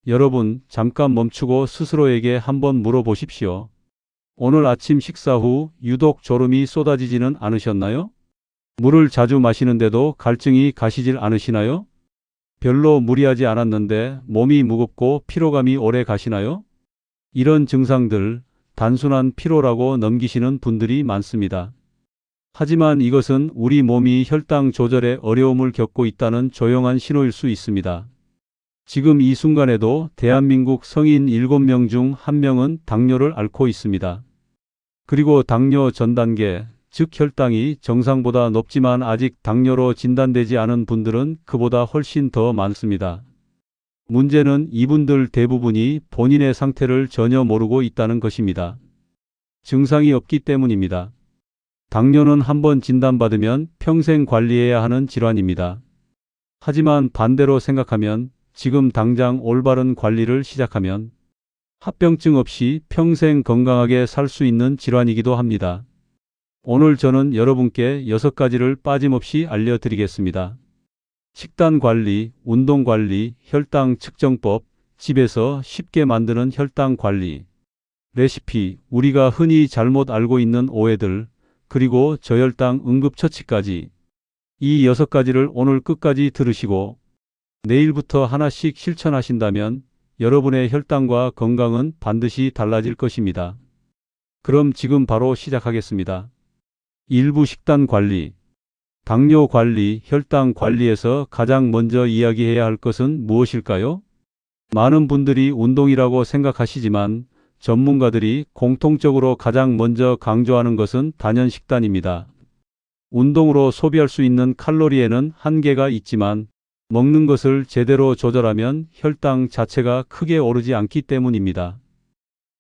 여러분, 잠깐 멈추고 스스로에게 한번 물어보십시오. 오늘 아침 식사 후 유독 졸음이 쏟아지지는 않으셨나요? 물을 자주 마시는데도 갈증이 가시질 않으시나요? 별로 무리하지 않았는데 몸이 무겁고 피로감이 오래 가시나요? 이런 증상들, 단순한 피로라고 넘기시는 분들이 많습니다. 하지만 이것은 우리 몸이 혈당 조절에 어려움을 겪고 있다는 조용한 신호일 수 있습니다. 지금 이 순간에도 대한민국 성인 7명 중 1명은 당뇨를 앓고 있습니다. 그리고 당뇨 전 단계, 즉 혈당이 정상보다 높지만 아직 당뇨로 진단되지 않은 분들은 그보다 훨씬 더 많습니다. 문제는 이분들 대부분이 본인의 상태를 전혀 모르고 있다는 것입니다. 증상이 없기 때문입니다. 당뇨는 한번 진단받으면 평생 관리해야 하는 질환입니다. 하지만 반대로 생각하면 지금 당장 올바른 관리를 시작하면 합병증 없이 평생 건강하게 살 수 있는 질환이기도 합니다. 오늘 저는 여러분께 6가지를 빠짐없이 알려드리겠습니다. 식단 관리, 운동 관리, 혈당 측정법, 집에서 쉽게 만드는 혈당 관리, 레시피, 우리가 흔히 잘못 알고 있는 오해들, 그리고 저혈당 응급처치까지. 이 6가지를 오늘 끝까지 들으시고 내일부터 하나씩 실천하신다면 여러분의 혈당과 건강은 반드시 달라질 것입니다. 그럼 지금 바로 시작하겠습니다. 일부 식단 관리. 당뇨 관리, 혈당 관리에서 가장 먼저 이야기해야 할 것은 무엇일까요? 많은 분들이 운동이라고 생각하시지만 전문가들이 공통적으로 가장 먼저 강조하는 것은 단연 식단입니다. 운동으로 소비할 수 있는 칼로리에는 한계가 있지만 먹는 것을 제대로 조절하면 혈당 자체가 크게 오르지 않기 때문입니다.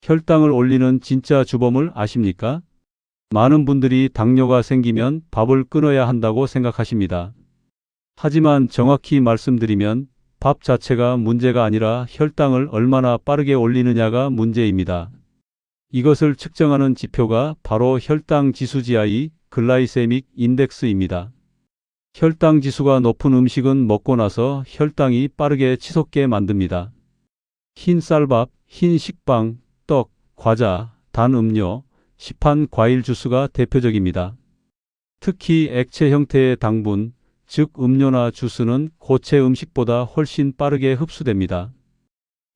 혈당을 올리는 진짜 주범을 아십니까? 많은 분들이 당뇨가 생기면 밥을 끊어야 한다고 생각하십니다. 하지만 정확히 말씀드리면 밥 자체가 문제가 아니라 혈당을 얼마나 빠르게 올리느냐가 문제입니다. 이것을 측정하는 지표가 바로 혈당 지수 GI, 글라이세믹 인덱스입니다. 혈당 지수가 높은 음식은 먹고 나서 혈당이 빠르게 치솟게 만듭니다. 흰 쌀밥, 흰 식빵, 떡, 과자, 단 음료, 시판 과일 주스가 대표적입니다. 특히 액체 형태의 당분, 즉 음료나 주스는 고체 음식보다 훨씬 빠르게 흡수됩니다.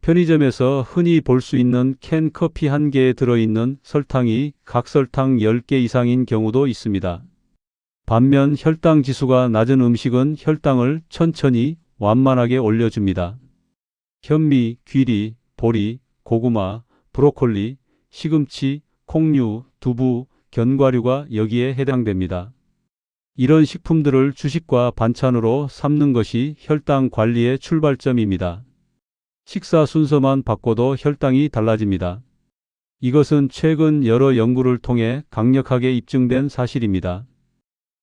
편의점에서 흔히 볼 수 있는 캔 커피 한 개에 들어있는 설탕이 각설탕 10개 이상인 경우도 있습니다. 반면 혈당 지수가 낮은 음식은 혈당을 천천히 완만하게 올려줍니다. 현미, 귀리, 보리, 고구마, 브로콜리, 시금치, 콩류, 두부, 견과류가 여기에 해당됩니다. 이런 식품들을 주식과 반찬으로 삼는 것이 혈당 관리의 출발점입니다. 식사 순서만 바꿔도 혈당이 달라집니다. 이것은 최근 여러 연구를 통해 강력하게 입증된 사실입니다.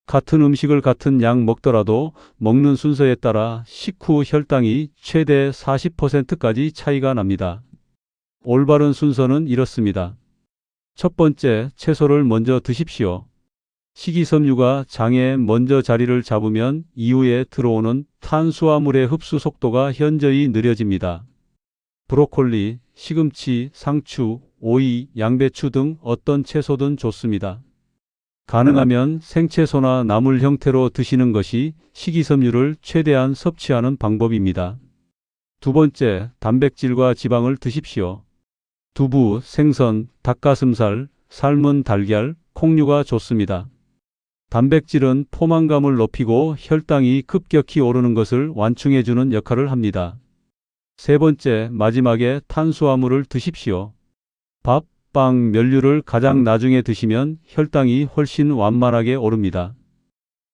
같은 음식을 같은 양 먹더라도 먹는 순서에 따라 식후 혈당이 최대 40%까지 차이가 납니다. 올바른 순서는 이렇습니다. 첫 번째, 채소를 먼저 드십시오. 식이섬유가 장에 먼저 자리를 잡으면 이후에 들어오는 탄수화물의 흡수 속도가 현저히 느려집니다. 브로콜리, 시금치, 상추, 오이, 양배추 등 어떤 채소든 좋습니다. 가능하면 생채소나 나물 형태로 드시는 것이 식이섬유를 최대한 섭취하는 방법입니다. 두 번째, 단백질과 지방을 드십시오. 두부, 생선, 닭가슴살, 삶은 달걀, 콩류가 좋습니다. 단백질은 포만감을 높이고 혈당이 급격히 오르는 것을 완충해주는 역할을 합니다. 세 번째, 마지막에 탄수화물을 드십시오. 밥, 빵, 면류를 가장 나중에 드시면 혈당이 훨씬 완만하게 오릅니다.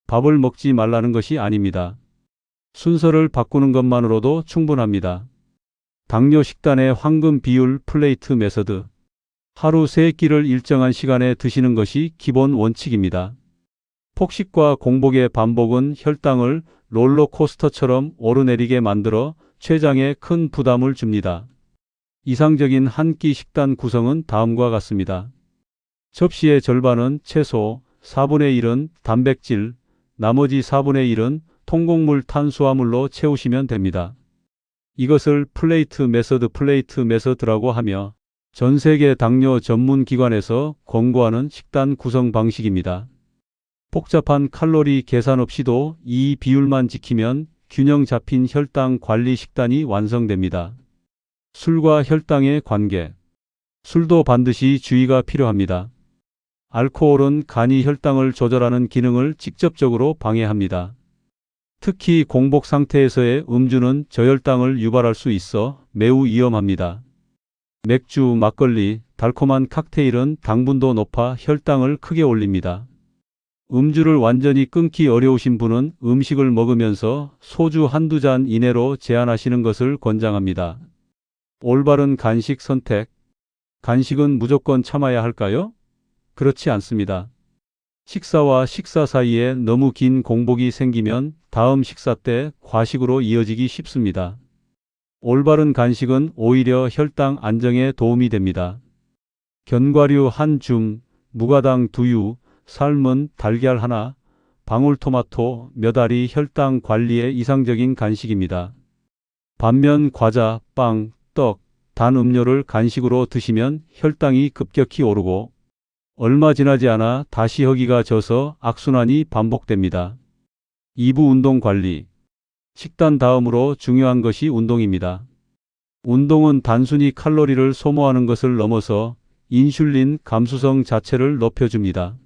밥을 먹지 말라는 것이 아닙니다. 순서를 바꾸는 것만으로도 충분합니다. 당뇨 식단의 황금 비율 플레이트 메서드. 하루 3끼를 일정한 시간에 드시는 것이 기본 원칙입니다. 폭식과 공복의 반복은 혈당을 롤러코스터처럼 오르내리게 만들어 췌장에 큰 부담을 줍니다. 이상적인 한 끼 식단 구성은 다음과 같습니다. 접시의 절반은 채소, 4분의 1은 단백질, 나머지 4분의 1은 통곡물 탄수화물로 채우시면 됩니다. 이것을 플레이트 메서드라고 하며 전 세계 당뇨 전문 기관에서 권고하는 식단 구성 방식입니다. 복잡한 칼로리 계산 없이도 이 비율만 지키면 균형 잡힌 혈당 관리 식단이 완성됩니다. 술과 혈당의 관계. 술도 반드시 주의가 필요합니다. 알코올은 간이 혈당을 조절하는 기능을 직접적으로 방해합니다. 특히 공복 상태에서의 음주는 저혈당을 유발할 수 있어 매우 위험합니다. 맥주, 막걸리, 달콤한 칵테일은 당분도 높아 혈당을 크게 올립니다. 음주를 완전히 끊기 어려우신 분은 음식을 먹으면서 소주 한두 잔 이내로 제한하시는 것을 권장합니다. 올바른 간식 선택. 간식은 무조건 참아야 할까요? 그렇지 않습니다. 식사와 식사 사이에 너무 긴 공복이 생기면 다음 식사 때 과식으로 이어지기 쉽습니다. 올바른 간식은 오히려 혈당 안정에 도움이 됩니다. 견과류 한 줌, 무가당 두유, 삶은 달걀 하나, 방울토마토 몇 알이 혈당 관리에 이상적인 간식입니다. 반면 과자, 빵, 떡, 단 음료를 간식으로 드시면 혈당이 급격히 오르고 얼마 지나지 않아 다시 허기가 져서 악순환이 반복됩니다. 2부 운동 관리. 식단 다음으로 중요한 것이 운동입니다. 운동은 단순히 칼로리를 소모하는 것을 넘어서 인슐린 감수성 자체를 높여줍니다.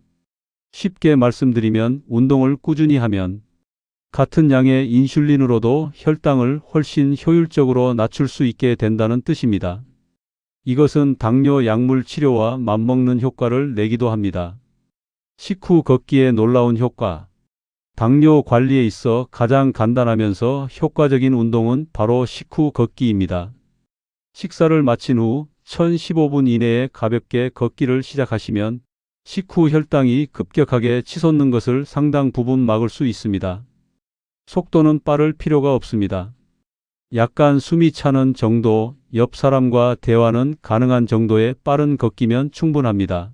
쉽게 말씀드리면 운동을 꾸준히 하면 같은 양의 인슐린으로도 혈당을 훨씬 효율적으로 낮출 수 있게 된다는 뜻입니다. 이것은 당뇨 약물 치료와 맞먹는 효과를 내기도 합니다. 식후 걷기의 놀라운 효과. 당뇨 관리에 있어 가장 간단하면서 효과적인 운동은 바로 식후 걷기입니다. 식사를 마친 후 1015분 이내에 가볍게 걷기를 시작하시면 식후 혈당이 급격하게 치솟는 것을 상당 부분 막을 수 있습니다. 속도는 빠를 필요가 없습니다. 약간 숨이 차는 정도, 옆 사람과 대화는 가능한 정도의 빠른 걷기면 충분합니다.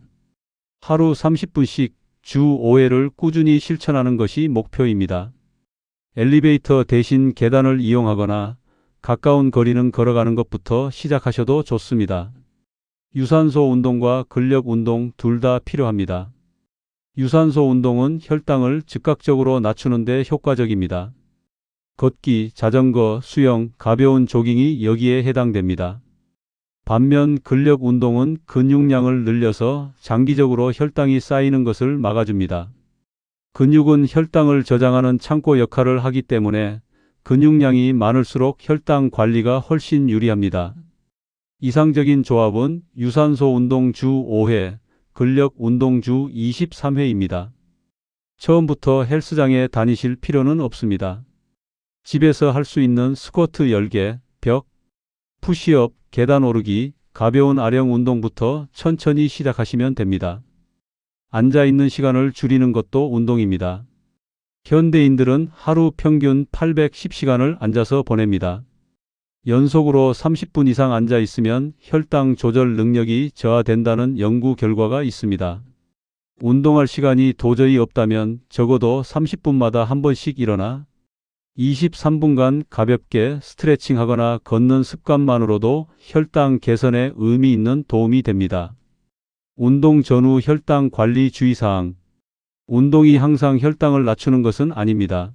하루 30분씩 주 5회를 꾸준히 실천하는 것이 목표입니다. 엘리베이터 대신 계단을 이용하거나 가까운 거리는 걸어가는 것부터 시작하셔도 좋습니다. 유산소 운동과 근력 운동 둘 다 필요합니다. 유산소 운동은 혈당을 즉각적으로 낮추는 데 효과적입니다. 걷기, 자전거, 수영, 가벼운 조깅이 여기에 해당됩니다. 반면 근력 운동은 근육량을 늘려서 장기적으로 혈당이 쌓이는 것을 막아줍니다. 근육은 혈당을 저장하는 창고 역할을 하기 때문에 근육량이 많을수록 혈당 관리가 훨씬 유리합니다. 이상적인 조합은 유산소 운동 주 5회, 근력 운동 주 23회입니다. 처음부터 헬스장에 다니실 필요는 없습니다. 집에서 할 수 있는 스쿼트 10개, 벽, 푸시업, 계단 오르기, 가벼운 아령 운동부터 천천히 시작하시면 됩니다. 앉아있는 시간을 줄이는 것도 운동입니다. 현대인들은 하루 평균 810시간을 앉아서 보냅니다. 연속으로 30분 이상 앉아 있으면 혈당 조절 능력이 저하된다는 연구 결과가 있습니다. 운동할 시간이 도저히 없다면 적어도 30분마다 한 번씩 일어나 23분간 가볍게 스트레칭하거나 걷는 습관만으로도 혈당 개선에 의미 있는 도움이 됩니다. 운동 전후 혈당 관리 주의사항. 운동이 항상 혈당을 낮추는 것은 아닙니다.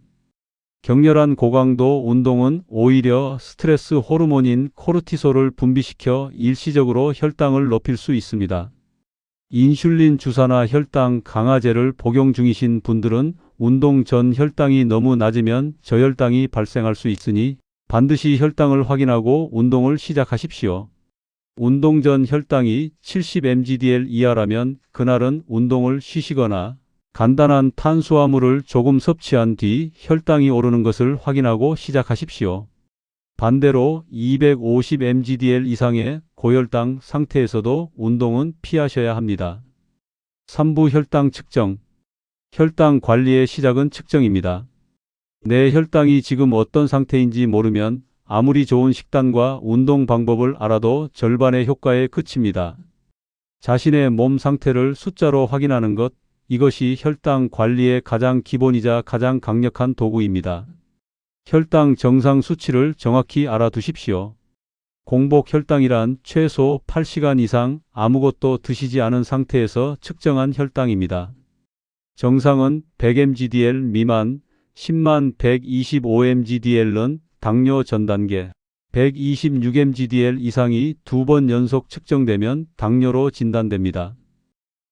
격렬한 고강도 운동은 오히려 스트레스 호르몬인 코르티솔을 분비시켜 일시적으로 혈당을 높일 수 있습니다. 인슐린 주사나 혈당 강화제를 복용 중이신 분들은 운동 전 혈당이 너무 낮으면 저혈당이 발생할 수 있으니 반드시 혈당을 확인하고 운동을 시작하십시오. 운동 전 혈당이 70mgdl 이하라면 그날은 운동을 쉬시거나 간단한 탄수화물을 조금 섭취한 뒤 혈당이 오르는 것을 확인하고 시작하십시오. 반대로 250mgdl 이상의 고혈당 상태에서도 운동은 피하셔야 합니다. 3부 혈당 측정. 혈당 관리의 시작은 측정입니다. 내 혈당이 지금 어떤 상태인지 모르면 아무리 좋은 식단과 운동 방법을 알아도 절반의 효과에 그칩니다. 자신의 몸 상태를 숫자로 확인하는 것, 이것이 혈당 관리의 가장 기본이자 가장 강력한 도구입니다. 혈당 정상 수치를 정확히 알아두십시오. 공복 혈당이란 최소 8시간 이상 아무것도 드시지 않은 상태에서 측정한 혈당입니다. 정상은 100mgdl 미만, 10만 125mgdl은 당뇨 전 단계, 126mgdl 이상이 2번 연속 측정되면 당뇨로 진단됩니다.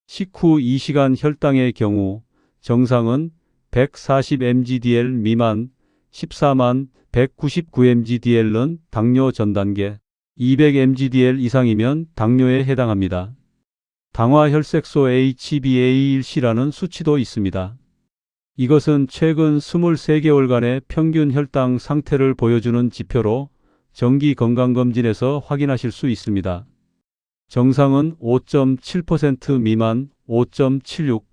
식후 2시간 혈당의 경우 정상은 140mgdl 미만, 14만 199mgdl은 당뇨 전 단계, 200mgdl 이상이면 당뇨에 해당합니다. 당화혈색소 HbA1c라는 수치도 있습니다. 이것은 최근 23개월간의 평균 혈당 상태를 보여주는 지표로 정기건강검진에서 확인하실 수 있습니다. 정상은 5.7% 미만, 5.76,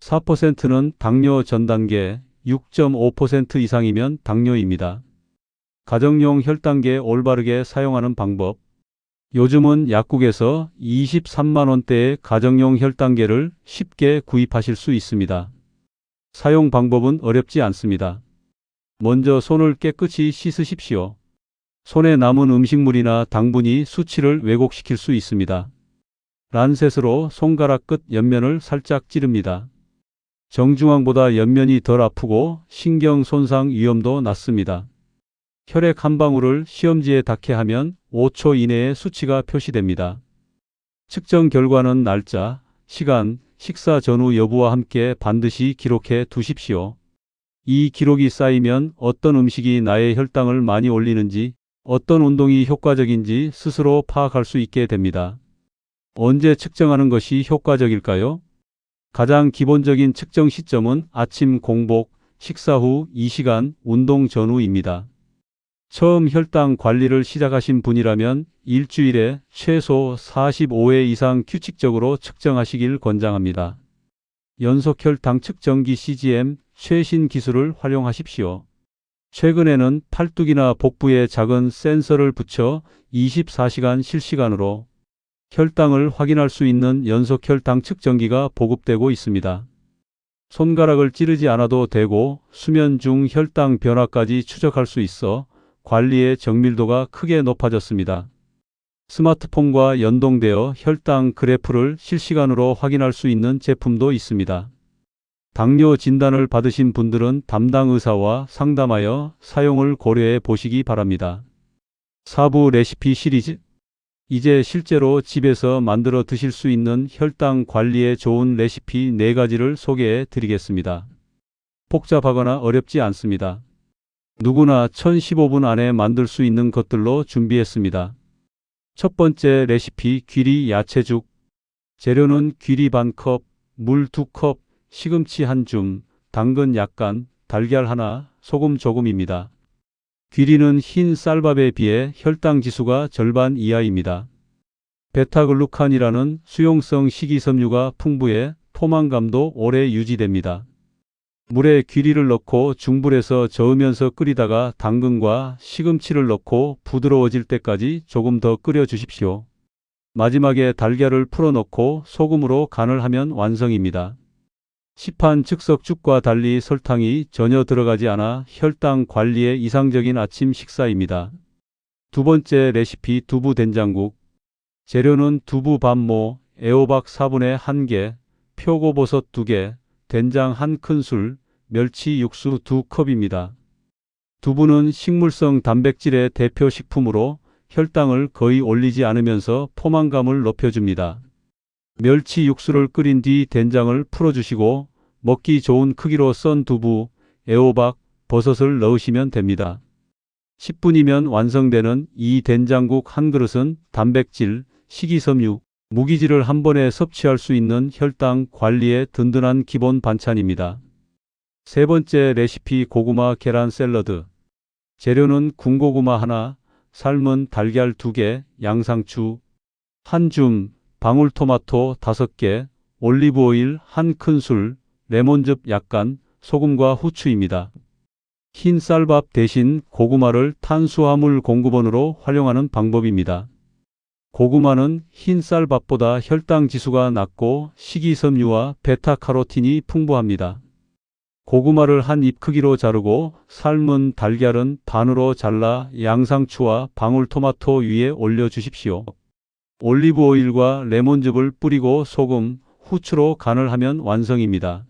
4%는 당뇨 전 단계, 6.5% 이상이면 당뇨입니다. 가정용 혈당계 올바르게 사용하는 방법. 요즘은 약국에서 23만 원대의 가정용 혈당계를 쉽게 구입하실 수 있습니다. 사용 방법은 어렵지 않습니다. 먼저 손을 깨끗이 씻으십시오. 손에 남은 음식물이나 당분이 수치를 왜곡시킬 수 있습니다. 란셋으로 손가락 끝 옆면을 살짝 찌릅니다. 정중앙보다 옆면이 덜 아프고 신경 손상 위험도 낮습니다. 혈액 한 방울을 시험지에 닿게 하면 5초 이내에 수치가 표시됩니다. 측정 결과는 날짜, 시간, 식사 전후 여부와 함께 반드시 기록해 두십시오. 이 기록이 쌓이면 어떤 음식이 나의 혈당을 많이 올리는지, 어떤 운동이 효과적인지 스스로 파악할 수 있게 됩니다. 언제 측정하는 것이 효과적일까요? 가장 기본적인 측정 시점은 아침 공복, 식사 후 2시간, 운동 전후입니다. 처음 혈당 관리를 시작하신 분이라면 일주일에 최소 45회 이상 규칙적으로 측정하시길 권장합니다. 연속 혈당 측정기 CGM 최신 기술을 활용하십시오. 최근에는 팔뚝이나 복부에 작은 센서를 붙여 24시간 실시간으로 혈당을 확인할 수 있는 연속 혈당 측정기가 보급되고 있습니다. 손가락을 찌르지 않아도 되고 수면 중 혈당 변화까지 추적할 수 있어 관리의 정밀도가 크게 높아졌습니다. 스마트폰과 연동되어 혈당 그래프를 실시간으로 확인할 수 있는 제품도 있습니다. 당뇨 진단을 받으신 분들은 담당 의사와 상담하여 사용을 고려해 보시기 바랍니다. 4부 레시피 시리즈. 이제 실제로 집에서 만들어 드실 수 있는 혈당 관리에 좋은 레시피 4가지를 소개해 드리겠습니다. 복잡하거나 어렵지 않습니다. 누구나 1015분 안에 만들 수 있는 것들로 준비했습니다. 첫 번째 레시피 귀리 야채죽. 재료는 귀리 반컵, 물 2컵, 시금치 1줌, 당근 약간, 달걀 하나, 소금 조금입니다. 귀리는 흰 쌀밥에 비해 혈당 지수가 절반 이하입니다. 베타글루칸이라는 수용성 식이섬유가 풍부해 포만감도 오래 유지됩니다. 물에 귀리를 넣고 중불에서 저으면서 끓이다가 당근과 시금치를 넣고 부드러워질 때까지 조금 더 끓여 주십시오. 마지막에 달걀을 풀어 넣고 소금으로 간을 하면 완성입니다. 시판 즉석죽과 달리 설탕이 전혀 들어가지 않아 혈당 관리에 이상적인 아침 식사입니다. 두 번째 레시피 두부 된장국. 재료는 두부 반모, 애호박 4분의 1개, 표고버섯 2개, 된장 1큰술, 멸치 육수 2컵입니다. 두부는 식물성 단백질의 대표 식품으로 혈당을 거의 올리지 않으면서 포만감을 높여줍니다. 멸치 육수를 끓인 뒤 된장을 풀어주시고 먹기 좋은 크기로 썬 두부, 애호박, 버섯을 넣으시면 됩니다. 10분이면 완성되는 이 된장국 한 그릇은 단백질, 식이섬유, 무기질을 한 번에 섭취할 수 있는 혈당 관리에 든든한 기본 반찬입니다. 세 번째 레시피 고구마 계란 샐러드. 재료는 군고구마 하나, 삶은 달걀 2개, 양상추 1줌, 방울토마토 5개, 올리브오일 1큰술, 레몬즙 약간, 소금과 후추입니다. 흰 쌀밥 대신 고구마를 탄수화물 공급원으로 활용하는 방법입니다. 고구마는 흰 쌀밥보다 혈당 지수가 낮고 식이섬유와 베타카로틴이 풍부합니다. 고구마를 한 입 크기로 자르고 삶은 달걀은 반으로 잘라 양상추와 방울토마토 위에 올려 주십시오. 올리브 오일과 레몬즙을 뿌리고 소금, 후추로 간을 하면 완성입니다.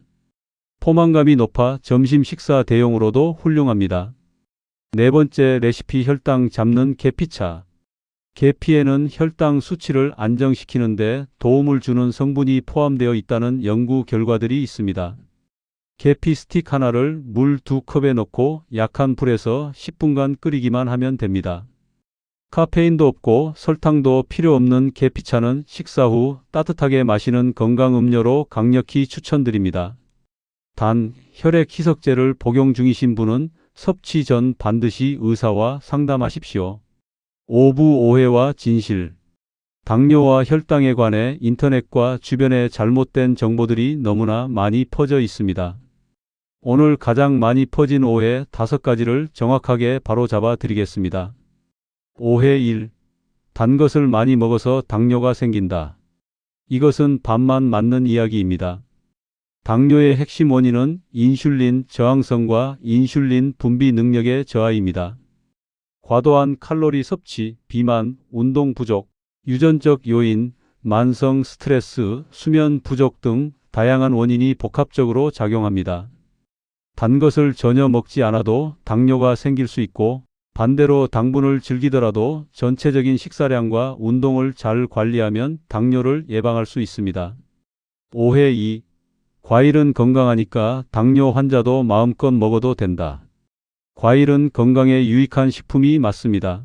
포만감이 높아 점심 식사 대용으로도 훌륭합니다. 네 번째 레시피 혈당 잡는 계피차. 계피에는 혈당 수치를 안정시키는 데 도움을 주는 성분이 포함되어 있다는 연구 결과들이 있습니다. 계피 스틱 하나를 물 2컵에 넣고 약한 불에서 10분간 끓이기만 하면 됩니다. 카페인도 없고 설탕도 필요 없는 계피차는 식사 후 따뜻하게 마시는 건강 음료로 강력히 추천드립니다. 단, 혈액 희석제를 복용 중이신 분은 섭취 전 반드시 의사와 상담하십시오. 오부 오해와 진실. 당뇨와 혈당에 관해 인터넷과 주변에 잘못된 정보들이 너무나 많이 퍼져 있습니다. 오늘 가장 많이 퍼진 오해 5가지를 정확하게 바로잡아 드리겠습니다. 오해 1. 단 것을 많이 먹어서 당뇨가 생긴다. 이것은 반만 맞는 이야기입니다. 당뇨의 핵심 원인은 인슐린 저항성과 인슐린 분비 능력의 저하입니다. 과도한 칼로리 섭취, 비만, 운동 부족, 유전적 요인, 만성 스트레스, 수면 부족 등 다양한 원인이 복합적으로 작용합니다. 단 것을 전혀 먹지 않아도 당뇨가 생길 수 있고, 반대로 당분을 즐기더라도 전체적인 식사량과 운동을 잘 관리하면 당뇨를 예방할 수 있습니다. 오해 2. 과일은 건강하니까 당뇨 환자도 마음껏 먹어도 된다. 과일은 건강에 유익한 식품이 맞습니다.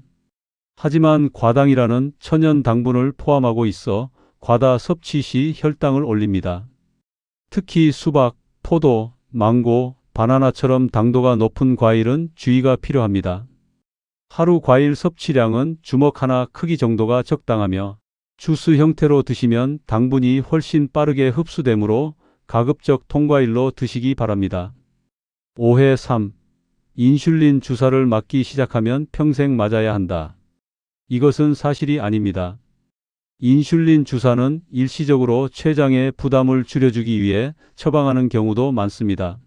하지만 과당이라는 천연 당분을 포함하고 있어 과다 섭취 시 혈당을 올립니다. 특히 수박, 포도, 망고, 바나나처럼 당도가 높은 과일은 주의가 필요합니다. 하루 과일 섭취량은 주먹 하나 크기 정도가 적당하며 주스 형태로 드시면 당분이 훨씬 빠르게 흡수되므로 가급적 통과일로 드시기 바랍니다. 오해 3. 인슐린 주사를 맞기 시작하면 평생 맞아야 한다. 이것은 사실이 아닙니다. 인슐린 주사는 일시적으로 췌장의 부담을 줄여주기 위해 처방하는 경우도 많습니다.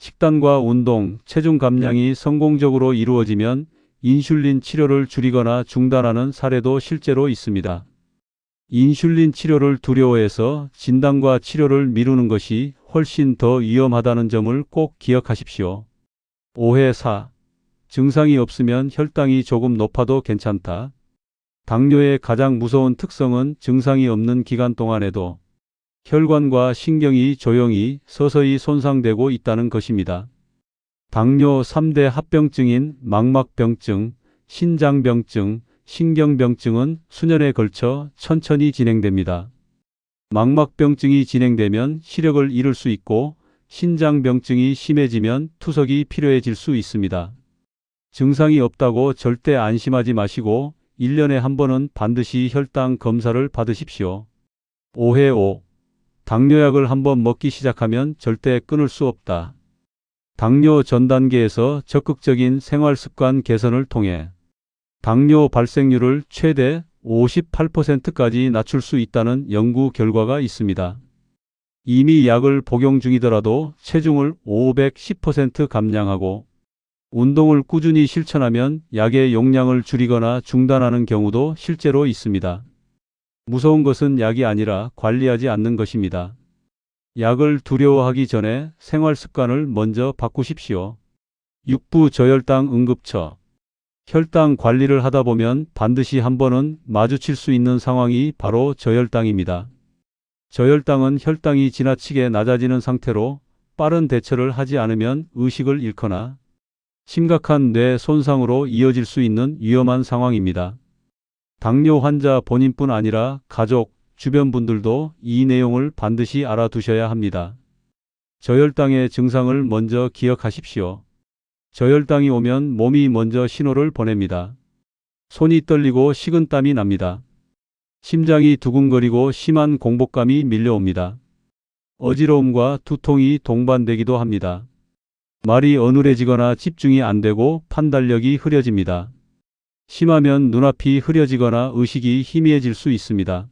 식단과 운동, 체중 감량이 성공적으로 이루어지면 인슐린 치료를 줄이거나 중단하는 사례도 실제로 있습니다. 인슐린 치료를 두려워해서 진단과 치료를 미루는 것이 훨씬 더 위험하다는 점을 꼭 기억하십시오. 오해 4. 증상이 없으면 혈당이 조금 높아도 괜찮다. 당뇨의 가장 무서운 특성은 증상이 없는 기간 동안에도 혈관과 신경이 조용히 서서히 손상되고 있다는 것입니다. 당뇨 3대 합병증인 망막병증, 신장병증, 신경병증은 수년에 걸쳐 천천히 진행됩니다. 망막병증이 진행되면 시력을 잃을 수 있고 신장병증이 심해지면 투석이 필요해질 수 있습니다. 증상이 없다고 절대 안심하지 마시고 1년에 한 번은 반드시 혈당 검사를 받으십시오. 오해 5. 당뇨약을 한번 먹기 시작하면 절대 끊을 수 없다. 당뇨 전 단계에서 적극적인 생활습관 개선을 통해 당뇨 발생률을 최대 58%까지 낮출 수 있다는 연구 결과가 있습니다. 이미 약을 복용 중이더라도 체중을 510% 감량하고 운동을 꾸준히 실천하면 약의 용량을 줄이거나 중단하는 경우도 실제로 있습니다. 무서운 것은 약이 아니라 관리하지 않는 것입니다. 약을 두려워하기 전에 생활 습관을 먼저 바꾸십시오. 6부 저혈당 응급처. 혈당 관리를 하다 보면 반드시 한 번은 마주칠 수 있는 상황이 바로 저혈당입니다. 저혈당은 혈당이 지나치게 낮아지는 상태로 빠른 대처를 하지 않으면 의식을 잃거나 심각한 뇌 손상으로 이어질 수 있는 위험한 상황입니다. 당뇨 환자 본인뿐 아니라 가족, 주변 분들도 이 내용을 반드시 알아두셔야 합니다. 저혈당의 증상을 먼저 기억하십시오. 저혈당이 오면 몸이 먼저 신호를 보냅니다. 손이 떨리고 식은땀이 납니다. 심장이 두근거리고 심한 공복감이 밀려옵니다. 어지러움과 두통이 동반되기도 합니다. 말이 어눌해지거나 집중이 안 되고 판단력이 흐려집니다. 심하면 눈앞이 흐려지거나 의식이 희미해질 수 있습니다.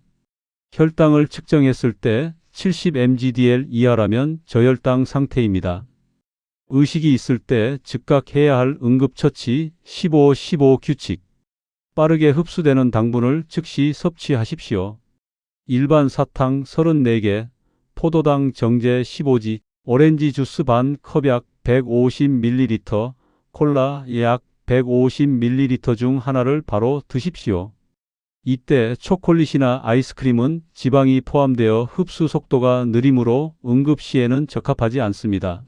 혈당을 측정했을 때 70 mgdl 이하라면 저혈당 상태입니다. 의식이 있을 때 즉각 해야 할 응급처치 15-15 규칙. 빠르게 흡수되는 당분을 즉시 섭취하십시오. 일반 사탕 34개, 포도당 정제 15지, 오렌지 주스 반 컵약 150ml, 콜라 약 150ml 중 하나를 바로 드십시오. 이때 초콜릿이나 아이스크림은 지방이 포함되어 흡수 속도가 느리므로 응급 시에는 적합하지 않습니다.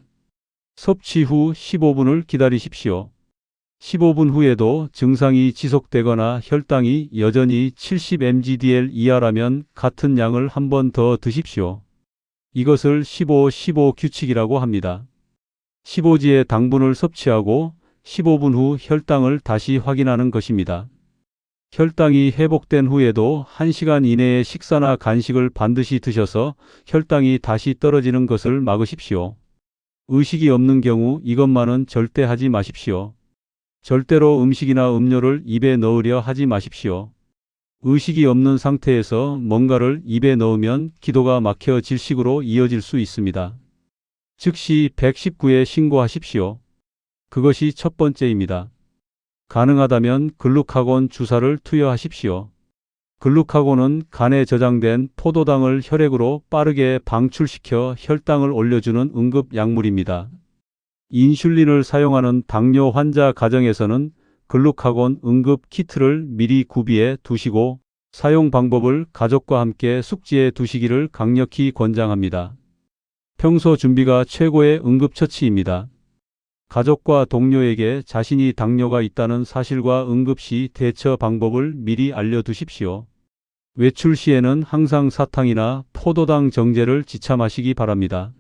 섭취 후 15분을 기다리십시오. 15분 후에도 증상이 지속되거나 혈당이 여전히 70mg/dl 이하라면 같은 양을 한 번 더 드십시오. 이것을 15-15 규칙이라고 합니다. 15지의 당분을 섭취하고 15분 후 혈당을 다시 확인하는 것입니다. 혈당이 회복된 후에도 1시간 이내에 식사나 간식을 반드시 드셔서 혈당이 다시 떨어지는 것을 막으십시오. 의식이 없는 경우 이것만은 절대 하지 마십시오. 절대로 음식이나 음료를 입에 넣으려 하지 마십시오. 의식이 없는 상태에서 뭔가를 입에 넣으면 기도가 막혀 질식으로 이어질 수 있습니다. 즉시 119에 신고하십시오. 그것이 첫 번째입니다. 가능하다면 글루카곤 주사를 투여하십시오. 글루카곤은 간에 저장된 포도당을 혈액으로 빠르게 방출시켜 혈당을 올려주는 응급 약물입니다. 인슐린을 사용하는 당뇨 환자 가정에서는 글루카곤 응급 키트를 미리 구비해 두시고 사용 방법을 가족과 함께 숙지해 두시기를 강력히 권장합니다. 평소 준비가 최고의 응급처치입니다. 가족과 동료에게 자신이 당뇨가 있다는 사실과 응급시 대처 방법을 미리 알려두십시오. 외출 시에는 항상 사탕이나 포도당 정제를 지참하시기 바랍니다.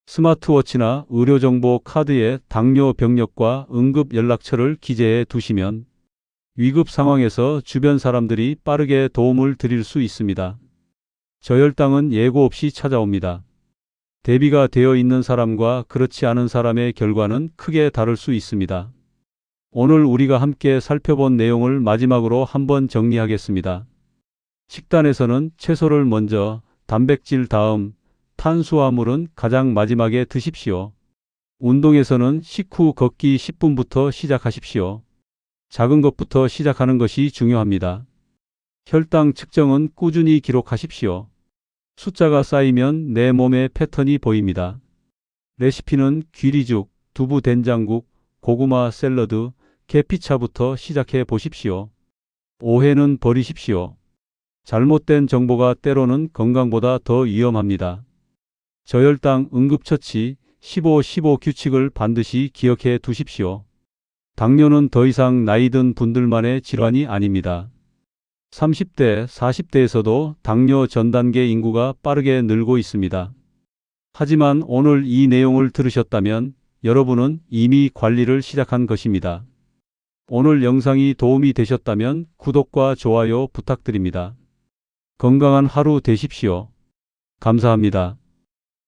스마트워치나 의료정보 카드에 당뇨 병력과 응급 연락처를 기재해 두시면 위급 상황에서 주변 사람들이 빠르게 도움을 드릴 수 있습니다. 저혈당은 예고 없이 찾아옵니다. 대비가 되어 있는 사람과 그렇지 않은 사람의 결과는 크게 다를 수 있습니다. 오늘 우리가 함께 살펴본 내용을 마지막으로 한번 정리하겠습니다. 식단에서는 채소를 먼저, 단백질 다음, 탄수화물은 가장 마지막에 드십시오. 운동에서는 식후 걷기 10분부터 시작하십시오. 작은 것부터 시작하는 것이 중요합니다. 혈당 측정은 꾸준히 기록하십시오. 숫자가 쌓이면 내 몸의 패턴이 보입니다. 레시피는 귀리죽, 두부 된장국, 고구마 샐러드, 계피차부터 시작해 보십시오. 오해는 버리십시오. 잘못된 정보가 때로는 건강보다 더 위험합니다. 저혈당 응급처치 15-15 규칙을 반드시 기억해 두십시오. 당뇨는 더 이상 나이 든 분들만의 질환이 아닙니다. 30대, 40대에서도 당뇨 전 단계 인구가 빠르게 늘고 있습니다. 하지만 오늘 이 내용을 들으셨다면 여러분은 이미 관리를 시작한 것입니다. 오늘 영상이 도움이 되셨다면 구독과 좋아요 부탁드립니다. 건강한 하루 되십시오. 감사합니다.